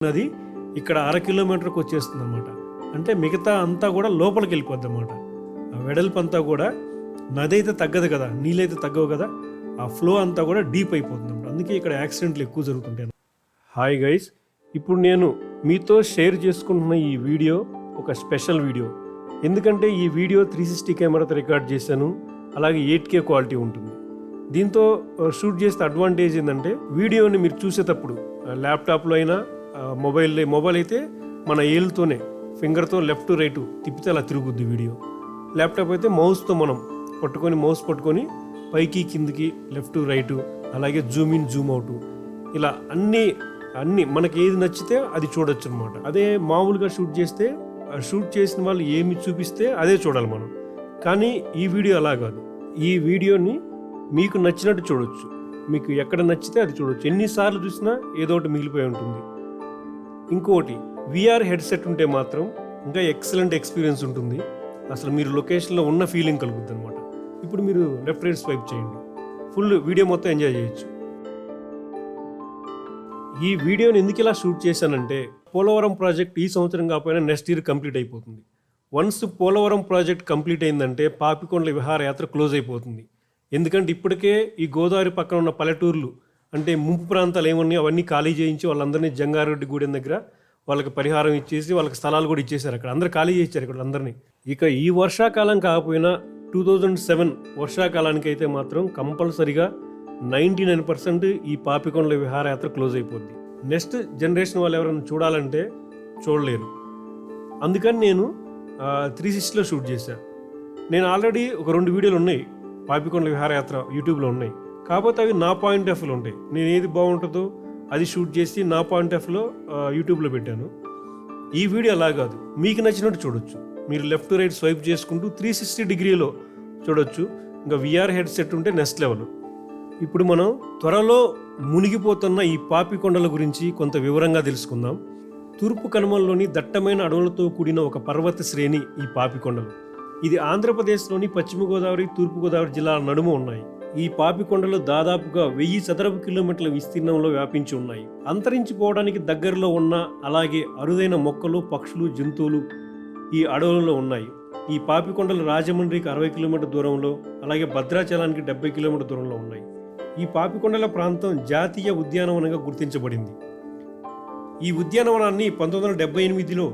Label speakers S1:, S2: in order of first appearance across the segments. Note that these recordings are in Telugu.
S1: నది ఇక్కడ 1/2 కిలోమీటర్కి వచ్చేస్తుంది అనమాట. అంటే మిగతా అంతా కూడా లోపలికి వెళ్ళిపోద్ది అనమాట. ఆ వెడల్పు అంతా కూడా నది అయితే తగ్గదు కదా, నీళ్ళైతే తగ్గవు కదా, ఆ ఫ్లో అంతా కూడా డీప్ అయిపోతుంది అనమాట. అందుకే ఇక్కడ యాక్సిడెంట్లు ఎక్కువ జరుగుతుంటాయి. హాయ్ గైస్, ఇప్పుడు నేను మీతో షేర్ చేసుకుంటున్న ఈ వీడియో ఒక స్పెషల్ వీడియో. ఎందుకంటే ఈ వీడియో 360 కెమెరాతో రికార్డ్ చేశాను, అలాగే 8K క్వాలిటీ ఉంటుంది. దీంతో షూట్ చేస్తే అడ్వాంటేజ్ ఏంటంటే వీడియోని మీరు చూసేటప్పుడు ల్యాప్టాప్లో అయినా మొబైల్ అయితే మన ఏళ్ళతోనే ఫింగర్తో లెఫ్ట్ రైట్ తిప్పితే అలా తిరుగుద్ది వీడియో. ల్యాప్టాప్ అయితే మౌస్ పట్టుకొని పైకి కిందికి లెఫ్ట్ రైట్, అలాగే జూమ్ ఇన్ జూమ్ అవుట్, ఇలా అన్నీ మనకి ఏది నచ్చితే అది చూడొచ్చు అనమాట. అదే మామూలుగా షూట్ చేసిన వాళ్ళు ఏమి చూపిస్తే అదే చూడాలి మనం. కానీ ఈ వీడియో అలా కాదు. ఈ వీడియోని మీకు నచ్చినట్టు చూడొచ్చు, మీకు ఎక్కడ నచ్చితే అది చూడొచ్చు. ఎన్నిసార్లు చూసినా ఏదో ఒకటి మిగిలిపోయి ఉంటుంది. ఇంకోటి, VR హెడ్సెట్ ఉంటే మాత్రం ఇంకా ఎక్సలెంట్ ఎక్స్పీరియన్స్ ఉంటుంది. అసలు మీరు లొకేషన్లో ఉన్న ఫీలింగ్ కలుగుద్ది అనమాట. ఇప్పుడు మీరు లెఫ్ట్ రైట్ స్వైప్ చేయండి, ఫుల్ వీడియో మొత్తం ఎంజాయ్ చేయొచ్చు. ఈ వీడియోని ఎందుకు ఇలా షూట్ చేశానంటే, పోలవరం ప్రాజెక్ట్ ఈ సంవత్సరం కాకపోయినా నెక్స్ట్ ఇయర్ కంప్లీట్ అయిపోతుంది. వన్స్ పోలవరం ప్రాజెక్ట్ కంప్లీట్ అయిందంటే పాపికొండల విహారయాత్ర క్లోజ్ అయిపోతుంది. ఎందుకంటే ఇప్పటికే ఈ గోదావరి పక్కన ఉన్న పల్లెటూర్లు అంటే ముంపు ప్రాంతాలు ఏమన్నాయి అవన్నీ ఖాళీ చేయించి వాళ్ళందరినీ జంగారెడ్డి గూడెం దగ్గర వాళ్ళకి పరిహారం ఇచ్చేసి వాళ్ళకి స్థలాలు కూడా ఇచ్చేశారు. అక్కడ అందరూ ఖాళీ చేయించారు ఇక్కడ అందరినీ. ఇక ఈ వర్షాకాలం కాకపోయినా 2007 వర్షాకాలానికి అయితే మాత్రం కంపల్సరిగా 99% ఈ పాపికొండల విహారయాత్ర క్లోజ్ అయిపోద్ది. నెక్స్ట్ జనరేషన్ వాళ్ళు ఎవరైనా చూడాలంటే చూడలేరు. అందుకని నేను 360లో షూట్ చేశాను. నేను ఆల్రెడీ ఒక 2 వీడియోలు ఉన్నాయి పాపికొండల విహారయాత్ర యూట్యూబ్లో ఉన్నాయి. కాకపోతే అవి నా పాయింట్ ఆఫ్ వ్యూలో ఉంటాయి. నేను ఏది బాగుంటుందో అది షూట్ చేసి నా పాయింట్ ఆఫ్ వ్యూలో యూట్యూబ్లో పెట్టాను. ఈ వీడియో అలా కాదు, మీకు నచ్చినట్టు చూడొచ్చు. మీరు లెఫ్ట్ రైట్ స్వైప్ చేసుకుంటూ 360 డిగ్రీలో చూడొచ్చు. ఇంకా VR హెడ్సెట్ ఉంటే నెక్స్ట్ లెవెల్. ఇప్పుడు మనం త్వరలో మునిగిపోతున్న ఈ పాపికొండల గురించి కొంత వివరంగా తెలుసుకుందాం. తూర్పు కనుమల్లోని దట్టమైన అడవులతో కూడిన ఒక పర్వత శ్రేణి ఈ పాపికొండలు. ఇది ఆంధ్రప్రదేశ్లోని పశ్చిమ గోదావరి, తూర్పు గోదావరి జిల్లాల నడుమ ఉన్నాయి. ఈ పాపికొండలు దాదాపుగా 1000 చదరపు కిలోమీటర్ల విస్తీర్ణంలో వ్యాపించి ఉన్నాయి. అంతరించిపోవడానికి దగ్గరలో ఉన్న అలాగే అరుదైన మొక్కలు, పక్షులు, జంతువులు ఈ అడవులలో ఉన్నాయి. ఈ పాపికొండలు రాజమండ్రికి 60 కిలోమీటర్ దూరంలో, అలాగే భద్రాచలానికి 70 కిలోమీటర్ దూరంలో ఉన్నాయి. ఈ పాపికొండల ప్రాంతం జాతీయ ఉద్యానవనంగా గుర్తించబడింది. ఈ ఉద్యానవనాన్ని 1978లో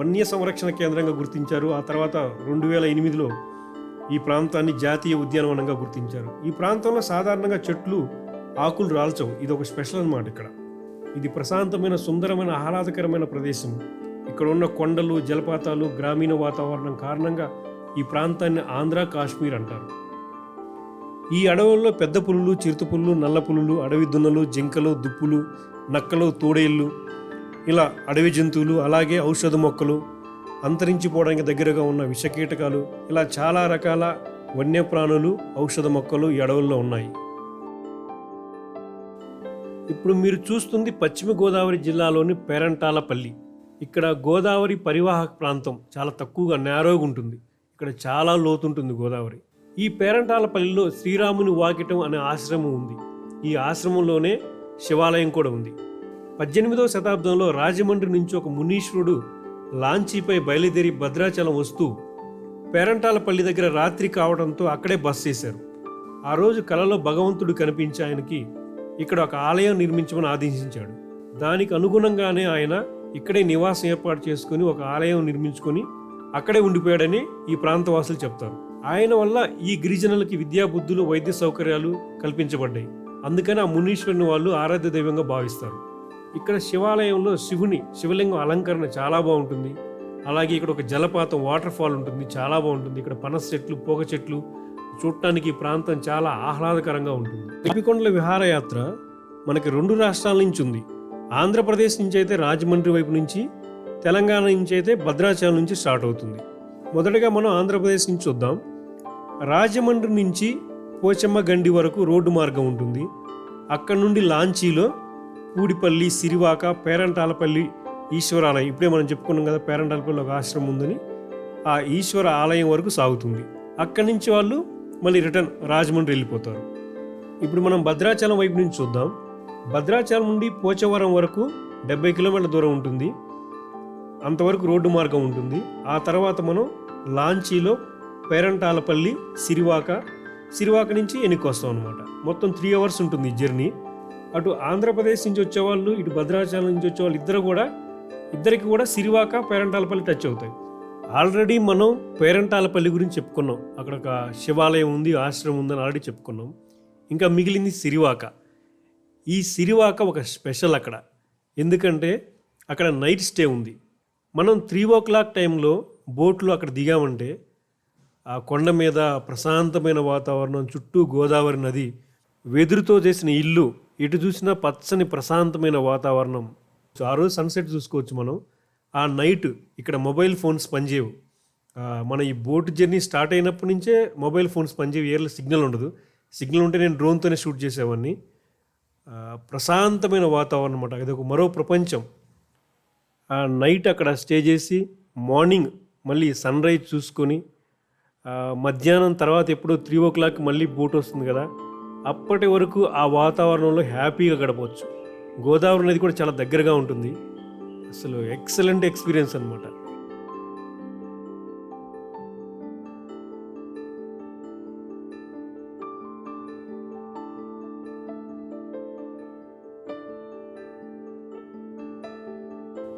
S1: వన్య సంరక్షణ కేంద్రంగా గుర్తించారు. ఆ తర్వాత 2008లో ఈ ప్రాంతాన్ని జాతీయ ఉద్యానవనంగా గుర్తించారు. ఈ ప్రాంతంలో సాధారణంగా చెట్లు ఆకులు రాల్చవు. ఇది ఒక స్పెషల్ అన్నమాట. ఇక్కడ ఇది ప్రశాంతమైన, సుందరమైన, ఆహ్లాదకరమైన ప్రదేశం. ఇక్కడ ఉన్న కొండలు, జలపాతాలు, గ్రామీణ వాతావరణం కారణంగా ఈ ప్రాంతాన్ని ఆంధ్ర కాశ్మీర్ అంటారు. ఈ అడవుల్లో పెద్ద పులులు, చిరుత పులులు, నల్ల పులులు, అడవి దున్నలు, జింకలు, దుప్పులు, నక్కలు, తోడేళ్ళు, ఇలా అడవి జంతువులు, అలాగే ఔషధ మొక్కలు, అంతరించిపోవడానికి దగ్గరగా ఉన్న విషకీటకాలు, ఇలా చాలా రకాల వన్యప్రాణులు, ఔషధ మొక్కలు ఈ అడవుల్లో ఉన్నాయి. ఇప్పుడు మీరు చూస్తుంది పశ్చిమ గోదావరి జిల్లాలోని పేరంటాలపల్లి. ఇక్కడ గోదావరి పరివాహక ప్రాంతం చాలా తక్కువగా నేరోగా ఉంటుంది. ఇక్కడ చాలా లోతుంటుంది గోదావరి. ఈ పేరంటాలపల్లిలో శ్రీరాముని వాకిటం అనే ఆశ్రమం ఉంది. ఈ ఆశ్రమంలోనే శివాలయం కూడా ఉంది. 18వ శతాబ్దంలో రాజమండ్రి నుంచి ఒక మునీశ్వరుడు లాంచీపై బయలుదేరి భద్రాచలం వస్తూ పేరంటాలపల్లి దగ్గర రాత్రి కావడంతో అక్కడే బస చేశారు. ఆ రోజు కలలో భగవంతుడు కనిపించి ఆయనకి ఇక్కడ ఒక ఆలయం నిర్మించమని ఆదేశించాడు. దానికి అనుగుణంగానే ఆయన ఇక్కడే నివాసం ఏర్పాటు చేసుకుని ఒక ఆలయం నిర్మించుకొని అక్కడే ఉండిపోయాడని ఈ ప్రాంతవాసులు చెప్తారు. ఆయన వల్ల ఈ గిరిజనులకి విద్యాబుద్ధులు, వైద్య సౌకర్యాలు కల్పించబడ్డాయి. అందుకని ఆ మునీశ్వరుని వాళ్ళు ఆరాధ్య దైవంగా భావిస్తారు. ఇక్కడ శివాలయంలో శివలింగం అలంకరణ చాలా బాగుంటుంది. అలాగే ఇక్కడ ఒక జలపాతం, వాటర్ ఫాల్ ఉంటుంది, చాలా బాగుంటుంది. ఇక్కడ పనస చెట్లు, పోగ చెట్లు, చూడటానికి ఈ ప్రాంతం చాలా ఆహ్లాదకరంగా ఉంటుంది. పాపికొండల విహారయాత్ర మనకి 2 రాష్ట్రాల నుంచి ఉంది. ఆంధ్రప్రదేశ్ నుంచి అయితే రాజమండ్రి వైపు నుంచి, తెలంగాణ నుంచి అయితే భద్రాచలం నుంచి స్టార్ట్ అవుతుంది. మొదటగా మనం ఆంధ్రప్రదేశ్ నుంచి చూద్దాం. రాజమండ్రి నుంచి పోచమ్మ గండి వరకు రోడ్డు మార్గం ఉంటుంది. అక్కడ నుండి లాంచీలో పూడిపల్లి, సిరివాక, పేరంటాలపల్లి ఈశ్వరాలయం, ఇప్పుడే మనం చెప్పుకున్నాం కదా పేరంటాలపల్లి ఒక ఆశ్రమం ఉందని, ఆ ఈశ్వర ఆలయం వరకు సాగుతుంది. అక్కడి నుంచి వాళ్ళు మళ్ళీ రిటర్న్ రాజమండ్రి వెళ్ళిపోతారు. ఇప్పుడు మనం భద్రాచలం వైపు నుంచి చూద్దాం. భద్రాచలం నుండి పోచవరం వరకు 70 కిలోమీటర్ల దూరం ఉంటుంది. అంతవరకు రోడ్డు మార్గం ఉంటుంది. ఆ తర్వాత మనం లాంచీలో పేరంటాలపల్లి, సిరివాక నుంచి ఎన్నికి వస్తాం అనమాట. మొత్తం 3 అవర్స్ ఉంటుంది ఈ జర్నీ. అటు ఆంధ్రప్రదేశ్ నుంచి వచ్చేవాళ్ళు, ఇటు భద్రాచలం నుంచి వచ్చేవాళ్ళు ఇద్దరికి కూడా సిరివాక, పేరంటాలపల్లి టచ్ అవుతాయి. ఆల్రెడీ మనం పేరంటాలపల్లి గురించి చెప్పుకున్నాం. అక్కడ ఒక శివాలయం ఉంది, ఆశ్రమం ఉందని ఆల్రెడీ చెప్పుకున్నాం. ఇంకా మిగిలింది సిరివాక. ఈ సిరివాక ఒక స్పెషల్ అక్కడ, ఎందుకంటే అక్కడ నైట్ స్టే ఉంది. మనం 3 టైంలో బోట్లో అక్కడ దిగామంటే ఆ కొండ మీద ప్రశాంతమైన వాతావరణం, చుట్టూ గోదావరి నది, వెదురుతో చేసిన ఇల్లు, ఎటు చూసినా పచ్చని ప్రశాంతమైన వాతావరణం. సో ఆ రోజు సన్సెట్ చూసుకోవచ్చు మనం. ఆ నైట్ ఇక్కడ మొబైల్ ఫోన్స్ పనిచేయవు. మన ఈ బోట్ జర్నీ స్టార్ట్ అయినప్పటి నుంచే మొబైల్ ఫోన్స్ పనిచేయవు, ఏర్లో సిగ్నల్ ఉండదు. సిగ్నల్ ఉంటే నేను డ్రోన్తోనే షూట్ చేసేవాడిని. ప్రశాంతమైన వాతావరణం అన్నమాట. ఇది ఒక మరో ప్రపంచం. ఆ నైట్ అక్కడ స్టే చేసి మార్నింగ్ మళ్ళీ సన్ రైజ్ చూసుకొని మధ్యాహ్నం తర్వాత ఎప్పుడో 3 మళ్ళీ బోట్ వస్తుంది కదా, అప్పటి వరకు ఆ వాతావరణంలో హ్యాపీగా గడపవచ్చు. గోదావరి నది కూడా చాలా దగ్గరగా ఉంటుంది. అసలు ఎక్సలెంట్ ఎక్స్పీరియన్స్ అనమాట.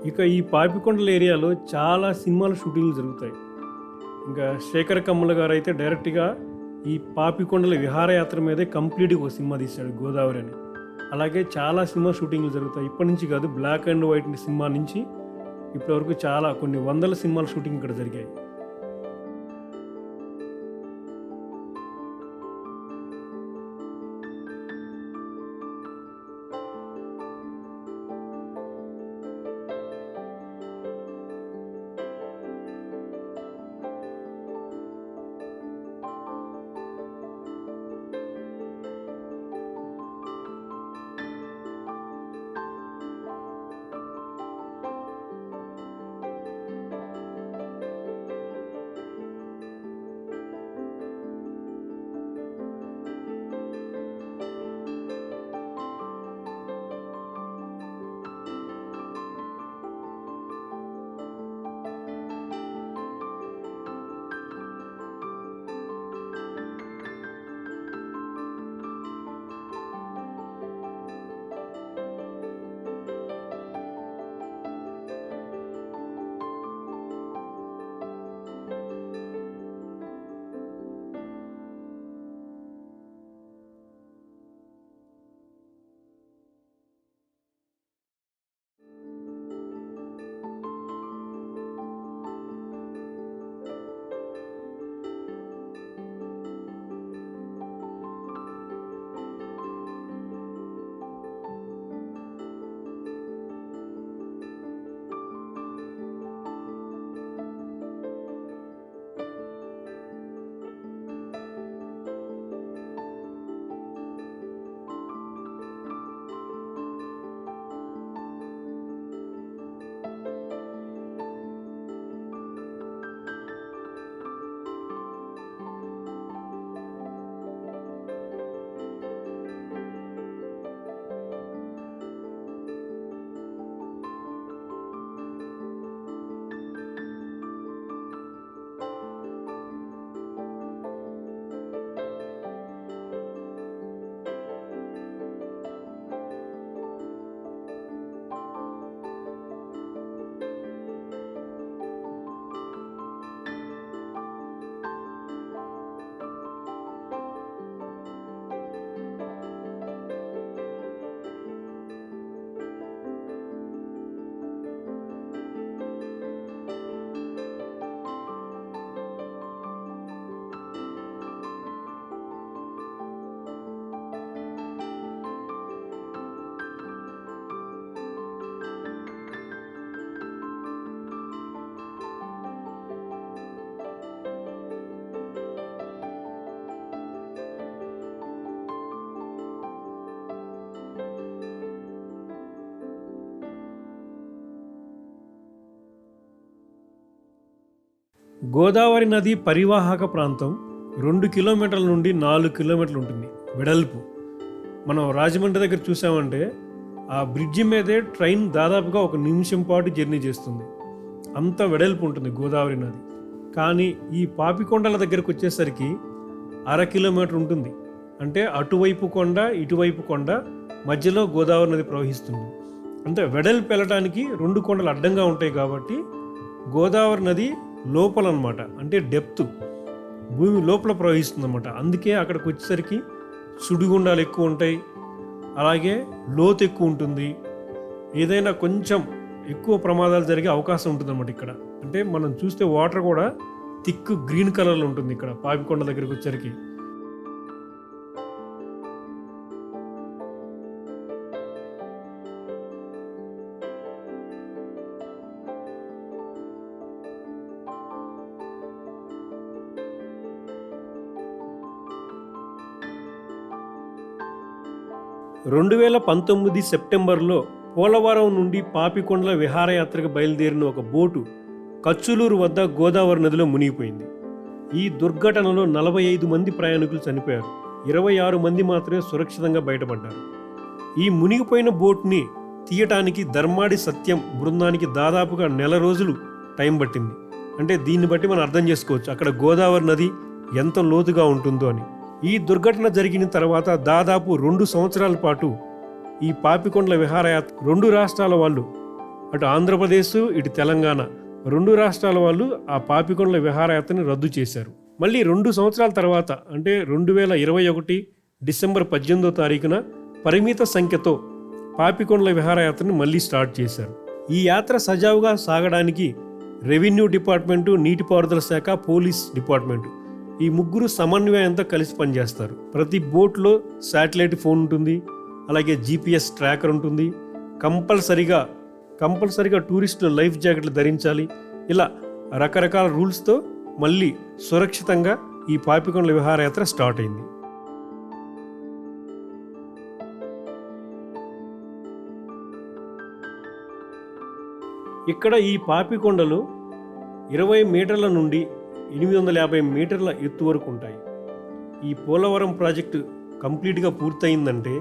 S1: ఇక ఈ పాపికొండల ఏరియాలో చాలా సినిమాల షూటింగ్లు జరుగుతాయి. ఇంకా శేఖర్ కమ్ముల గారు అయితే డైరెక్ట్గా ఈ పాపికొండల విహారయాత్ర మీదే కంప్లీట్గా ఒక సినిమా తీశాడు, గోదావరి అని. అలాగే చాలా సినిమా షూటింగ్లు జరుగుతాయి. ఇప్పటి నుంచి కాదు, బ్లాక్ అండ్ వైట్ సినిమా నుంచి ఇప్పటివరకు కొన్ని వందల సినిమాల షూటింగ్ ఇక్కడ జరిగాయి. గోదావరి నది పరివాహక ప్రాంతం 2 కిలోమీటర్ల నుండి 4 కిలోమీటర్లు ఉంటుంది వెడల్పు. మనం రాజమండ్రి దగ్గర చూసామంటే ఆ బ్రిడ్జి మీదే ట్రైన్ దాదాపుగా 1 నిమిషం పాటు జర్నీ చేస్తుంది. అంత వెడల్పు ఉంటుంది గోదావరి నది. కానీ ఈ పాపికొండల దగ్గరకు వచ్చేసరికి 1/2 కిలోమీటర్ ఉంటుంది. అంటే అటువైపు కొండ ఇటువైపు కొండ మధ్యలో గోదావరి నది ప్రవహిస్తుంది. అంటే వెడల్పు వెళ్ళటానికి 2 కొండలు అడ్డంగా ఉంటాయి కాబట్టి గోదావరి నది లోపల అన్నమాట, అంటే డెప్త్ భూమి లోపల ప్రవహిస్తుంది అన్నమాట. అందుకే అక్కడికి వచ్చేసరికి సుడిగుండాలు ఎక్కువ ఉంటాయి, అలాగే లోతు ఎక్కువ ఉంటుంది. ఏదైనా కొంచెం ఎక్కువ ప్రమాదాలు జరిగే అవకాశం ఉంటుంది అన్నమాట ఇక్కడ. అంటే మనం చూస్తే వాటర్ కూడా థిక్ గ్రీన్ కలర్లో ఉంటుంది ఇక్కడ పాపికొండ దగ్గరికి వచ్చేసరికి. సెప్టెంబర్లో పోలవరం నుండి పాపికొండల విహారయాత్రకు బయలుదేరిన ఒక బోటు కచ్చులూరు వద్ద గోదావరి నదిలో మునిగిపోయింది. ఈ దుర్ఘటనలో 45 మంది ప్రయాణికులు చనిపోయారు. 26 మంది మాత్రమే సురక్షితంగా బయటపడ్డారు. ఈ మునిగిపోయిన బోట్ని తీయటానికి ధర్మాడి సత్యం బృందానికి దాదాపుగా 1 నెల రోజులు టైం పట్టింది. అంటే దీన్ని బట్టి మనం అర్థం చేసుకోవచ్చు అక్కడ గోదావరి నది ఎంత లోతుగా ఉంటుందో అని. ఈ దుర్ఘటన జరిగిన తర్వాత దాదాపు 2 సంవత్సరాల పాటు ఈ పాపికొండల విహారయాత్ర 2 రాష్ట్రాల వాళ్ళు, అటు ఆంధ్రప్రదేశ్ ఇటు తెలంగాణ 2 రాష్ట్రాల వాళ్ళు ఆ పాపికొండల విహారయాత్రని రద్దు చేశారు. మళ్ళీ 2 సంవత్సరాల తర్వాత అంటే 2021 డిసెంబర్ 18వ తారీఖున పరిమిత సంఖ్యతో పాపికొండల విహారయాత్రని మళ్ళీ స్టార్ట్ చేశారు. ఈ యాత్ర సజావుగా సాగడానికి రెవెన్యూ డిపార్ట్మెంటు, నీటిపారుదల శాఖ, పోలీస్ డిపార్ట్మెంటు ఈ ముగ్గురు సమన్వయంతో కలిసి పనిచేస్తారు. ప్రతి బోట్లో శాటిలైట్ ఫోన్ ఉంటుంది, అలాగే GPS ట్రాకర్ ఉంటుంది. కంపల్సరిగా టూరిస్టులు లైఫ్ జాకెట్లు ధరించాలి. ఇలా రకరకాల రూల్స్తో మళ్ళీ సురక్షితంగా ఈ పాపికొండల విహారయాత్ర స్టార్ట్ అయింది. ఇక్కడ ఈ పాపికొండలు 20 మీటర్ల నుండి 850 మీటర్ల ఎత్తు వరకు ఉంటాయి. ఈ పోలవరం ప్రాజెక్టు కంప్లీట్గా పూర్తయిందంటే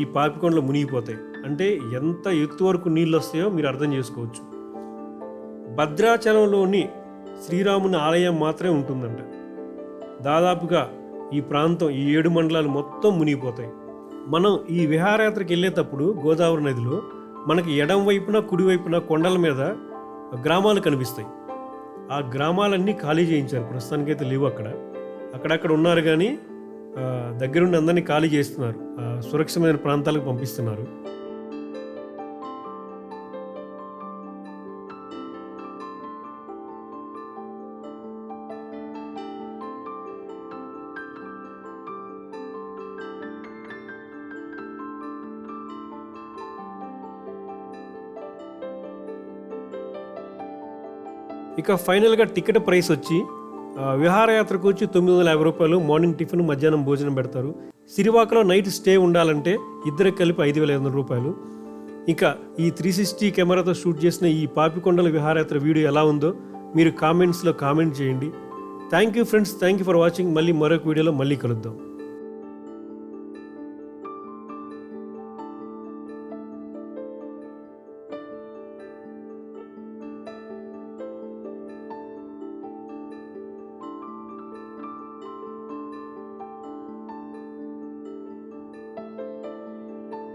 S1: ఈ పాపికొండలు మునిగిపోతాయి. అంటే ఎంత ఎత్తు వరకు నీళ్ళు వస్తాయో మీరు అర్థం చేసుకోవచ్చు. భద్రాచలంలోని శ్రీరాముని ఆలయం మాత్రమే ఉంటుందంట. దాదాపుగా ఈ ప్రాంతం, ఈ 7 మండలాలు మొత్తం మునిగిపోతాయి. మనం ఈ విహారయాత్రకి వెళ్ళేటప్పుడు గోదావరి నదిలో మనకి ఎడం వైపున కుడివైపున కొండల మీద గ్రామాలు కనిపిస్తాయి. ఆ గ్రామాలన్నీ ఖాళీ చేయించారు. ప్రస్తుతానికైతే లేవు అక్కడక్కడ ఉన్నారు, కానీ దగ్గరుండి అందరినీ ఖాళీ చేస్తున్నారు, సురక్షితమైన ప్రాంతాలకు పంపిస్తున్నారు. ఇక ఫైనల్గా టికెట్ ప్రైస్ వచ్చి విహారయాత్రకు వచ్చి 950 రూపాయలు. మార్నింగ్ టిఫిన్, మధ్యాహ్నం భోజనం పెడతారు. సిరివాకలో నైట్ స్టే ఉండాలంటే ఇద్దరికి కలిపి 5,500 రూపాయలు. ఇంకా ఈ 360 కెమెరాతో షూట్ చేసిన ఈ పాపికొండల విహారయాత్ర వీడియో ఎలా ఉందో మీరు కామెంట్స్లో కామెంట్ చేయండి. Thank you friends, thank you for watching. మళ్ళీ మరొక వీడియోలో మళ్ళీ కలుద్దాం.